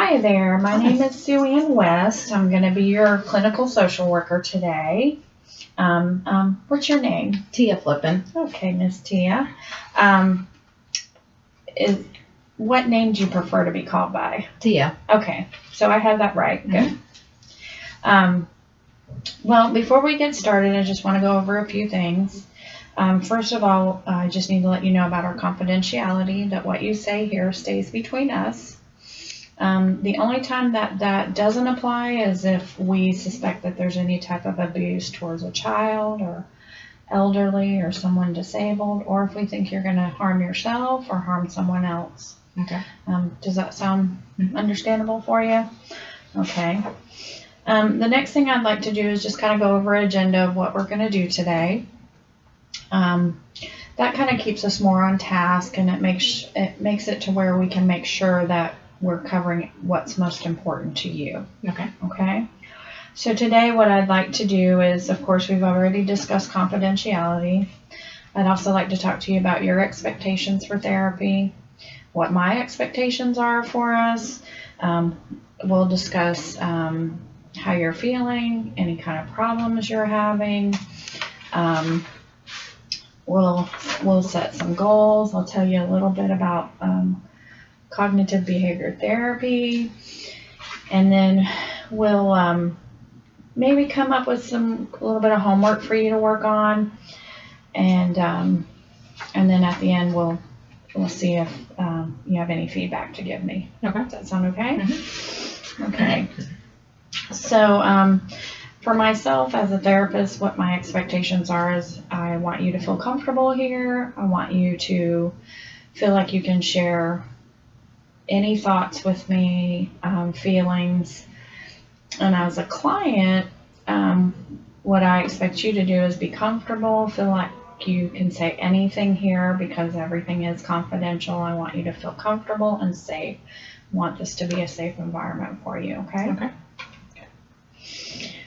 Hi there, my name is Sue Ann West. I'm going to be your clinical social worker today. What's your name? Tia Flippin. Okay, Miss Tia. What name do you prefer to be called by? Tia. Okay, so I have that right. Good. Well, before we get started, I just want to go over a few things. First of all, I just need to let you know about our confidentiality, that what you say here stays between us. The only time that doesn't apply is if we suspect that there's any type of abuse towards a child or elderly or someone disabled, or if we think you're going to harm yourself or harm someone else. Okay. Does that sound understandable for you? Okay. The next thing I'd like to do is just kind of go over an agenda of what we're going to do today. That kind of keeps us more on task, and it makes it to where we can make sure that we're covering what's most important to you. Okay. Okay. So today what I'd like to do is, of course, we've already discussed confidentiality. I'd also like to talk to you about your expectations for therapy, what my expectations are for us. We'll discuss how you're feeling, any kind of problems you're having. We'll set some goals. I'll tell you a little bit about cognitive behavior therapy, and then we'll maybe come up with a little bit of homework for you to work on, and then at the end we'll see if you have any feedback to give me. Okay. Does that sound okay? Mm-hmm. Okay. So for myself as a therapist, what my expectations are is I want you to feel comfortable here. I want you to feel like you can share any thoughts with me, feelings. And as a client, what I expect you to do is be comfortable, feel like you can say anything here because everything is confidential. I want you to feel comfortable and safe. I want this to be a safe environment for you, okay? Okay.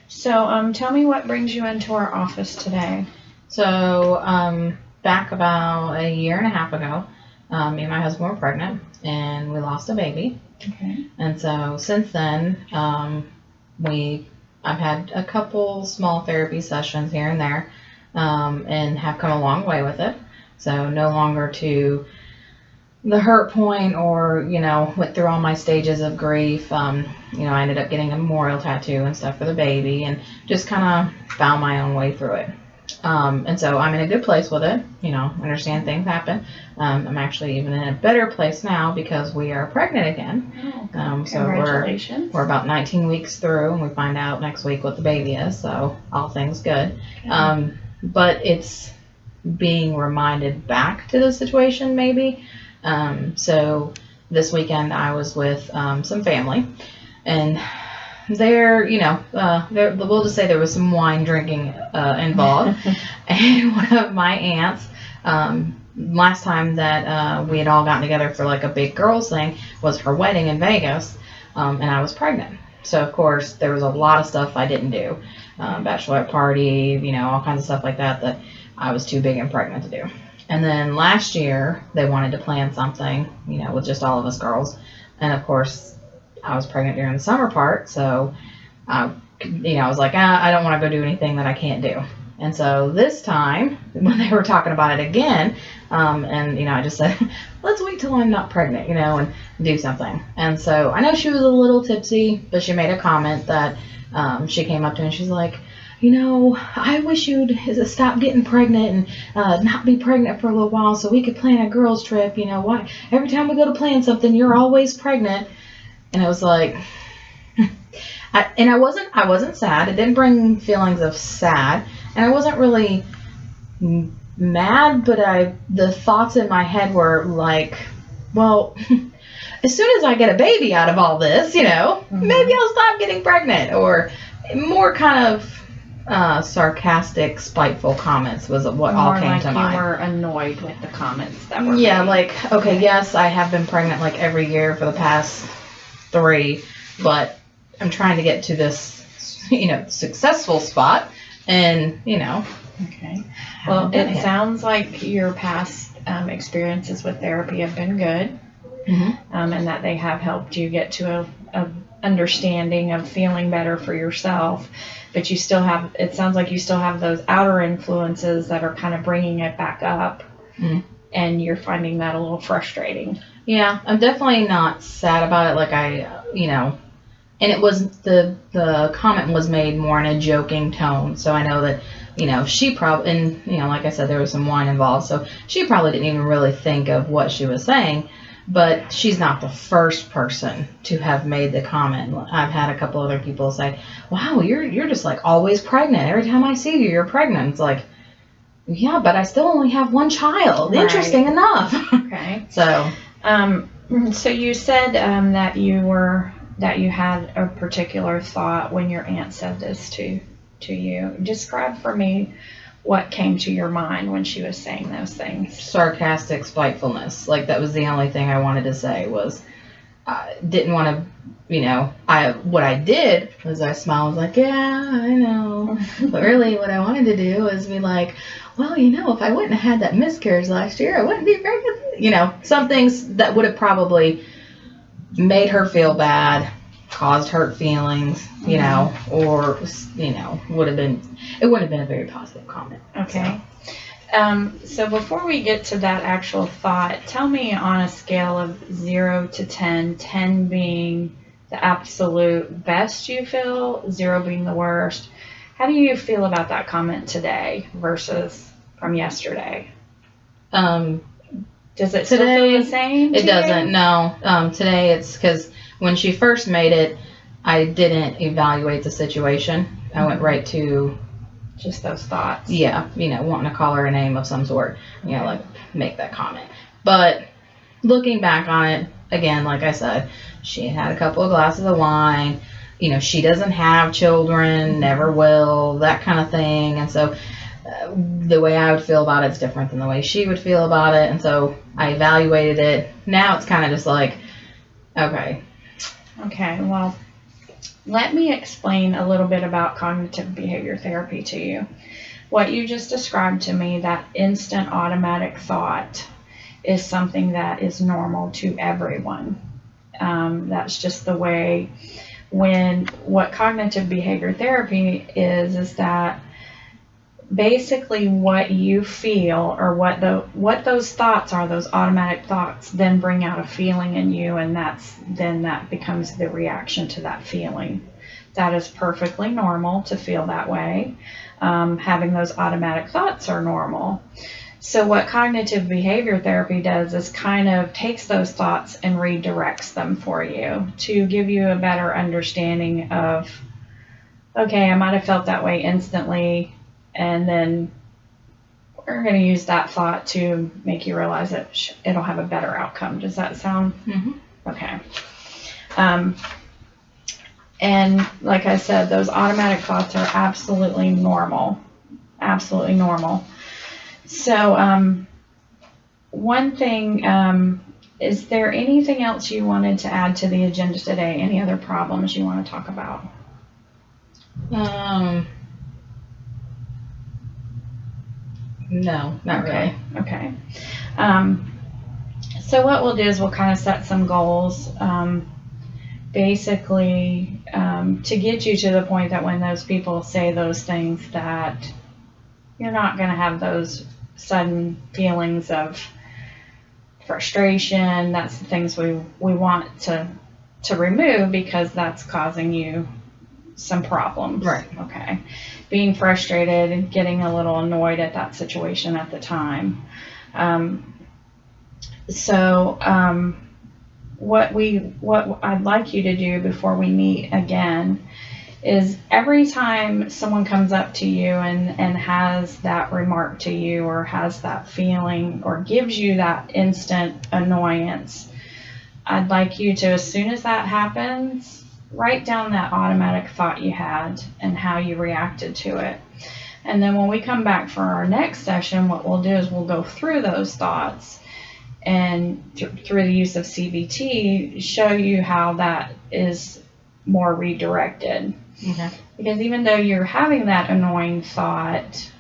So tell me what brings you into our office today. So back about a year and a half ago, me and my husband were pregnant, and we lost a baby. Okay. And so since then, I've had a couple small therapy sessions here and there, and have come a long way with it. So no longer to the hurt point, or went through all my stages of grief. I ended up getting a memorial tattoo and stuff for the baby, and just kind of found my own way through it. And so I'm in a good place with it. Understand things happen. I'm actually even in a better place now because we are pregnant again. Oh, so congratulations. we're about 19 weeks through, and we find out next week what the baby is. So all things good. Okay. But it's being reminded back to the situation maybe. So this weekend I was with some family, and we'll just say there was some wine drinking involved. And one of my aunts, last time that we had all gotten together for like a big girls thing was her wedding in Vegas, and I was pregnant. So of course there was a lot of stuff I didn't do, bachelorette party, all kinds of stuff like that I was too big and pregnant to do. And then last year they wanted to plan something, with just all of us girls, and of course I was pregnant during the summer part, so I was like, I don't want to go do anything that I can't do. And so this time, when they were talking about it again, and I just said, let's wait till I'm not pregnant, and do something. And so I know she was a little tipsy, but she made a comment that she came up to me and she's like, I wish you'd stop getting pregnant and not be pregnant for a little while so we could plan a girls trip. Why every time we go to plan something, you're always pregnant. And it was like, I wasn't sad. It didn't bring feelings of sad, and I wasn't really mad, but the thoughts in my head were like, well, as soon as I get a baby out of all this, maybe I'll stop getting pregnant, or more kind of sarcastic, spiteful comments was what all came to mind. You were annoyed with the comments that were made. Like, okay, yes, I have been pregnant like every year for the past 3, but I'm trying to get to this, successful spot, and, Okay. Well, it sounds like your past experiences with therapy have been good, and that they have helped you get to of understanding of feeling better for yourself, but you still have, it sounds like you still have those outer influences that are kind of bringing it back up, and you're finding that a little frustrating. Yeah, I'm definitely not sad about it. Like and it was the comment was made more in a joking tone, so I know that she probably, and like I said, there was some wine involved, so she probably didn't even really think of what she was saying. But she's not the first person to have made the comment. I've had a couple other people say, "Wow, you're just like always pregnant. Every time I see you, you're pregnant." It's like, yeah, but I still only have one child. Right. Interesting enough. Okay. So you said that you had a particular thought when your aunt said this to you. Describe for me what came to your mind when she was saying those things. Sarcastic spitefulness. Like, that was the only thing I wanted to say. Was I didn't want to, what I did was I smiled, like, yeah, I know. But really what I wanted to do was be like, well, if I wouldn't have had that miscarriage last year, I wouldn't be pregnant. Some things that would have probably made her feel bad, caused hurt feelings, or, it wouldn't have been a very positive comment. Okay. So before we get to that actual thought, tell me on a scale of 0 to 10, 10 being the absolute best you feel, 0 being the worst, how do you feel about that comment today versus from yesterday? Does it still feel the same? It doesn't, no. Today it's because when she first made it, I didn't evaluate the situation. I went right to just those thoughts. Yeah, wanting to call her a name of some sort, like make that comment. But looking back on it, again, like I said, she had a couple of glasses of wine. She doesn't have children, never will, that kind of thing. And so the way I would feel about it is different than the way she would feel about it. And so I evaluated it. Now it's kind of just like, okay. Okay, well, let me explain a little bit about cognitive behavior therapy to you. What you just described to me, that instant automatic thought, is something that is normal to everyone. That's just the way. What cognitive behavior therapy is that basically what you feel, or what those thoughts are, those automatic thoughts, then bring out a feeling in you, and that becomes the reaction to that feeling. That is perfectly normal to feel that way. Having those automatic thoughts are normal. So what cognitive behavior therapy does is kind of takes those thoughts and redirects them for you to give you a better understanding of, okay, I might have felt that way instantly, and then we're going to use that thought to make you realize that it'll have a better outcome. Does that sound? Mm-hmm. Okay. And like I said, those automatic thoughts are absolutely normal. Absolutely normal. So one thing, is there anything else you wanted to add to the agenda today? Any other problems you want to talk about? No, not really. Okay. So what we'll do is we'll kind of set some goals, basically to get you to the point that when those people say those things, that you're not going to have those sudden feelings of frustration. That's the things we want to remove, because that's causing you some problems. Right. Okay. Being frustrated and getting a little annoyed at that situation at the time. What I'd like you to do before we meet again is, every time someone comes up to you and has that remark to you, or has that feeling, or gives you that instant annoyance, I'd like you to, as soon as that happens, write down that automatic thought you had and how you reacted to it. And then when we come back for our next session, what we'll do is we'll go through those thoughts, and through the use of CBT, show you how that is more redirected. Okay. Because even though you're having that annoying thought,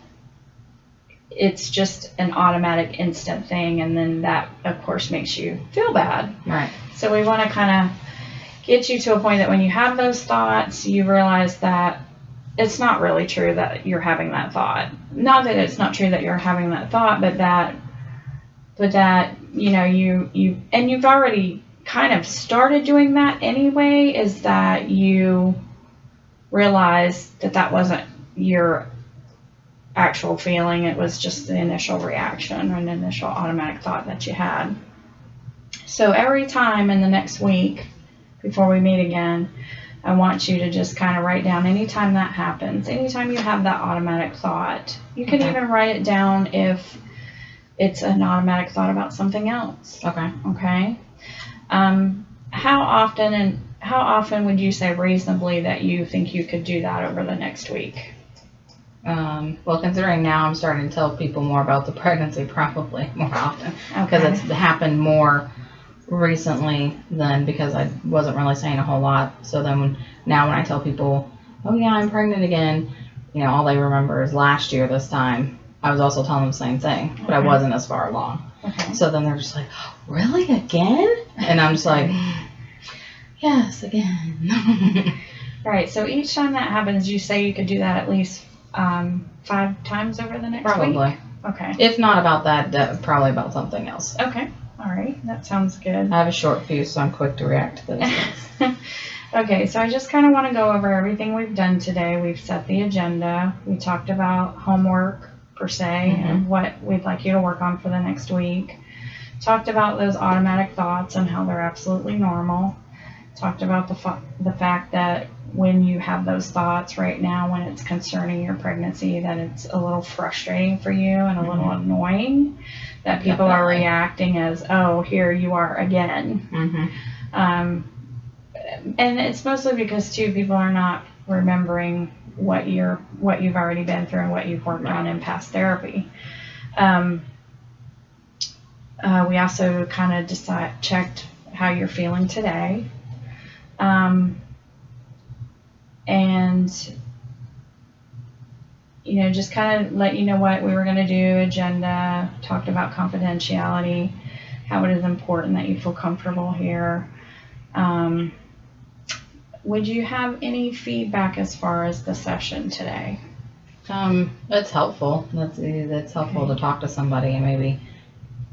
it's just an automatic instant thing, and then that, of course, makes you feel bad. Right. So we want to kind of get you to a point that when you have those thoughts, you realize that it's not really true that you're having that thought. Not that it's not true that you're having that thought, but that you know, you've already kind of started doing that anyway, is that you realize that that wasn't your actual feeling. It was just the initial reaction or an initial automatic thought that you had. So every time in the next week before we meet again, I want you to just kind of write down anytime that happens, anytime you have that automatic thought. You can even write it down if it's an automatic thought about something else. Okay. How often would you say reasonably that you think you could do that over the next week? Well, considering now I'm starting to tell people more about the pregnancy, probably more often, because it's happened more recently than, because I wasn't really saying a whole lot. So then now when I tell people, oh yeah, I'm pregnant again, you know, all they remember is last year this time I was also telling them the same thing, but I wasn't as far along. So then they're just like, really, again? And I'm just like, yes, again. Right, so each time that happens, you say you could do that at least 5 times over the next week? Probably. Okay. If not about that, probably about something else. Okay. All right. That sounds good. I have a short fuse, so I'm quick to react to those things. Okay, so I just kind of want to go over everything we've done today. We've set the agenda. We talked about homework, per se, and what we'd like you to work on for the next week. Talked about those automatic thoughts and how they're absolutely normal. Talked about the fact that when you have those thoughts right now, when it's concerning your pregnancy, that it's a little frustrating for you and a little annoying that people are reacting as, oh, here you are again. And it's mostly because, too, people are not remembering what you've already been through and what you've worked on in past therapy. We also kind of checked how you're feeling today. And, you know, just kind of let you know what we were going to do, agenda, talked about confidentiality, how it is important that you feel comfortable here. Would you have any feedback as far as the session today? It's helpful. That's helpful to talk to somebody and maybe,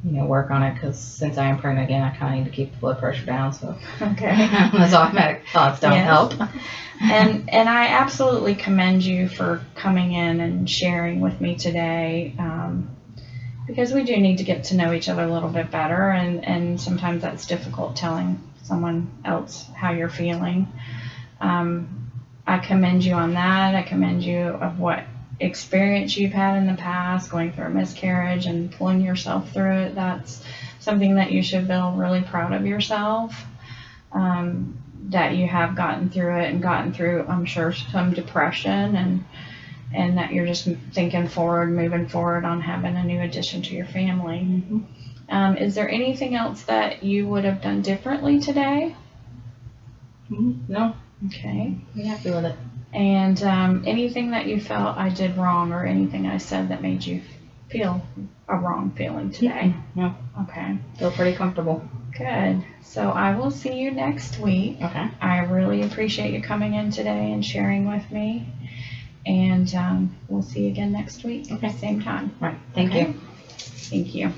you know, work on it, because since I am pregnant again, I kind of need to keep the blood pressure down. So those automatic thoughts don't help. And I absolutely commend you for coming in and sharing with me today, because we do need to get to know each other a little bit better, and sometimes that's difficult telling someone else how you're feeling. I commend you on that. I commend you of what experience you've had in the past, going through a miscarriage and pulling yourself through it. That's something that you should feel really proud of yourself, that you have gotten through it and gotten through, I'm sure, some depression, and that you're just thinking forward, moving forward on having a new addition to your family. Is there anything else that you would have done differently today? No. Okay. I'm happy with it. And anything that you felt I did wrong, or anything I said that made you feel a wrong feeling today? No. Okay. Feel pretty comfortable. Good. So I will see you next week. Okay. I really appreciate you coming in today and sharing with me. And we'll see you again next week at the same time. Right. Thank you. Thank you.